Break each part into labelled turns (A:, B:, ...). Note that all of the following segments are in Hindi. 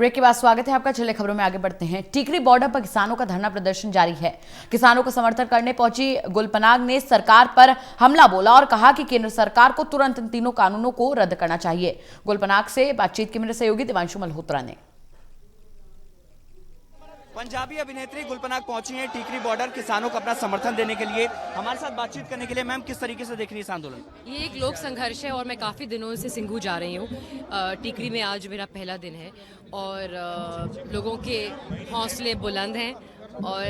A: ब्रेक के बाद स्वागत है आपका। चले खबरों में आगे बढ़ते हैं। टिकरी बॉर्डर पर किसानों का धरना प्रदर्शन जारी है। किसानों का समर्थन करने पहुंची गुलपनाग ने सरकार पर हमला बोला और कहा कि केंद्र सरकार को तुरंत इन तीनों कानूनों को रद्द करना चाहिए। गुलपनाग से बातचीत की मेरे सहयोगी दिवांशु मल्होत्रा ने।
B: पंजाबी अभिनेत्री गुलपनाग पहुंची हैं टिकरी बॉर्डर किसानों को अपना समर्थन देने के लिए, हमारे साथ बातचीत करने के लिए। मैम, किस तरीके से देख रही है इस आंदोलन?
C: ये एक लोक संघर्ष है और मैं काफ़ी दिनों से सिंघू जा रही हूँ। टिकरी में आज मेरा पहला दिन है और लोगों के हौसले बुलंद हैं और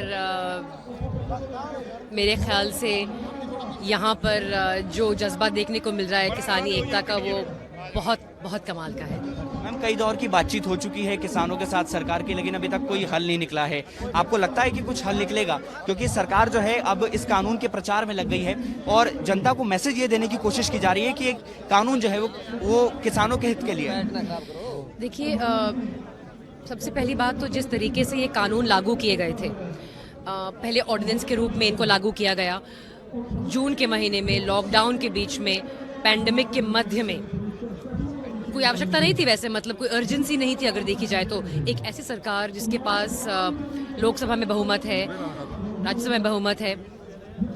C: मेरे ख्याल से यहाँ पर जो जज्बा देखने को मिल रहा है किसानी एकता का, वो बहुत बहुत कमाल का है।
B: मैम, कई दौर की बातचीत हो चुकी है किसानों के साथ सरकार की, लेकिन अभी तक कोई हल नहीं निकला है। आपको लगता है कि कुछ हल निकलेगा? क्योंकि सरकार जो है अब इस कानून के प्रचार में लग गई है और जनता को मैसेज ये देने की कोशिश की जा रही है कि एक कानून जो है वो किसानों के हित के लिए है।
C: देखिए, सबसे पहली बात तो जिस तरीके से ये कानून लागू किए गए थे, पहले ऑर्डिनेंस के रूप में इनको लागू किया गया जून के महीने में, लॉकडाउन के बीच में, पैंडेमिक के मध्य में। कोई आवश्यकता नहीं थी, वैसे मतलब कोई अर्जेंसी नहीं थी अगर देखी जाए तो। एक ऐसी सरकार जिसके पास लोकसभा में बहुमत है, राज्यसभा में बहुमत है,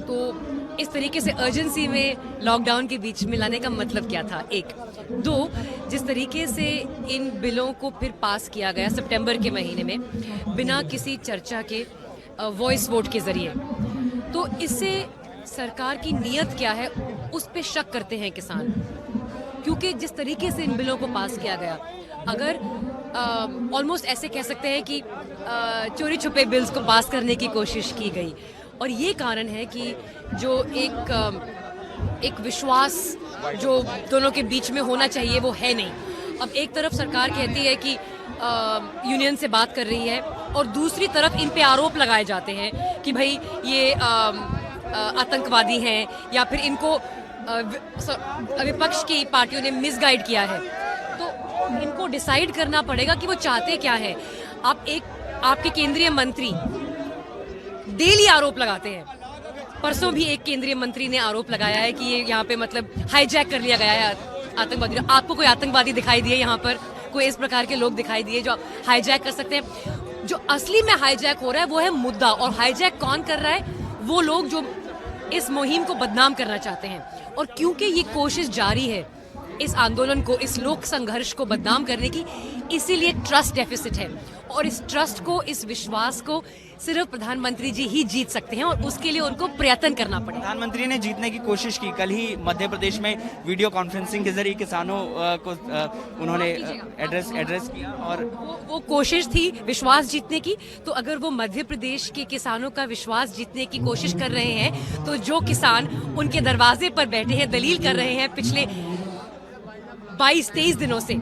C: तो इस तरीके से अर्जेंसी में लॉकडाउन के बीच में लाने का मतलब क्या था? एक। दो, जिस तरीके से इन बिलों को फिर पास किया गया सितंबर के महीने में बिना किसी चर्चा के, वॉइस वोट के जरिए, तो इससे सरकार की नीयत क्या है उस पे शक करते हैं किसान। क्योंकि जिस तरीके से इन बिलों को पास किया गया, अगर ऑलमोस्ट ऐसे कह सकते हैं कि चोरी छुपे बिल्स को पास करने की कोशिश की गई। और ये कारण है कि जो एक विश्वास जो दोनों के बीच में होना चाहिए वो है नहीं। अब एक तरफ सरकार कहती है कि यूनियन से बात कर रही है और दूसरी तरफ इन पे आरोप लगाए जाते हैं कि भाई ये आतंकवादी हैं या फिर इनको विपक्ष की पार्टियों ने मिसगाइड किया है। तो इनको डिसाइड करना पड़ेगा कि वो चाहते क्या है। आपके केंद्रीय मंत्री डेली आरोप लगाते हैं। परसों भी एक केंद्रीय मंत्री ने आरोप लगाया है कि ये यहाँ पे मतलब हाईजैक कर लिया गया है आतंकवादी। आपको कोई आतंकवादी दिखाई दिए यहाँ पर? कोई इस प्रकार के लोग दिखाई दिए जो हाईजैक कर सकते हैं? जो असली में हाईजैक हो रहा है वो है मुद्दा, और हाईजैक कौन कर रहा है? वो लोग जो इस मुहिम को बदनाम करना चाहते हैं। और क्योंकि ये कोशिश जारी है इस आंदोलन को, इस लोक संघर्ष को बदनाम करने की, इसीलिए ट्रस्ट डेफिसिट है। और इस ट्रस्ट को, इस विश्वास को सिर्फ प्रधानमंत्री जी ही जीत सकते हैं और उसके लिए उनको प्रयत्न करना पड़ेगा।
B: प्रधानमंत्री ने जीतने की कोशिश की। कल ही मध्य प्रदेश में वीडियो कॉन्फ्रेंसिंग के जरिए किसानों को उन्होंने एड्रेस किया और
C: वो कोशिश थी विश्वास जीतने की। तो अगर वो मध्य प्रदेश के किसानों का विश्वास जीतने की कोशिश कर रहे हैं, तो जो किसान उनके दरवाजे पर बैठे हैं, दलील कर रहे हैं पिछले 22-23 दिनों से,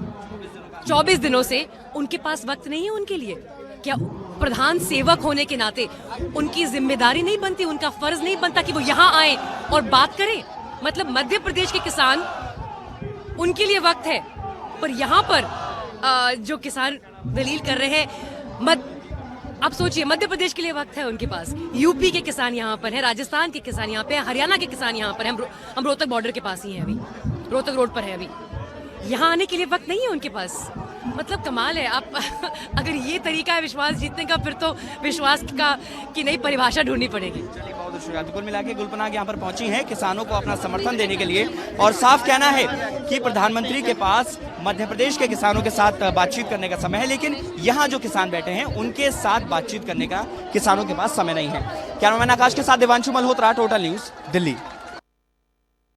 C: 24 दिनों से, उनके पास वक्त नहीं है उनके लिए? क्या प्रधान सेवक होने के नाते उनकी जिम्मेदारी नहीं बनती, उनका फर्ज नहीं बनता कि वो यहाँ आए और बात करें? मतलब मध्य प्रदेश के किसान, उनके लिए वक्त है, पर यहाँ पर जो किसान दलील कर रहे हैं, आप सोचिए, मध्य प्रदेश के लिए वक्त है उनके पास। यूपी के किसान यहाँ पर हैं, राजस्थान के किसान यहाँ पे हैं, हरियाणा के किसान यहाँ पर हैं। हम रोहतक बॉर्डर के पास ही हैं अभी, रोहतक रोड पर है अभी। यहाँ आने के लिए वक्त नहीं है उनके पास। मतलब कमाल है। आप अगर ये तरीका है विश्वास जीतने का, फिर तो विश्वास की नई परिभाषा ढूंढनी पड़ेगी।
B: चलिए, बहुत शुक्रिया। कुल मिला के गुलपनाग यहाँ पर पहुंची हैं किसानों को अपना समर्थन देने के लिए, और साफ कहना है कि प्रधानमंत्री के पास मध्य प्रदेश के किसानों के साथ बातचीत करने का समय है, लेकिन यहाँ जो किसान बैठे हैं उनके साथ बातचीत करने का किसानों के पास समय नहीं है। कैमरामैन आकाश के साथ दिवांशु मल्होत्रा, टोटल न्यूज, दिल्ली।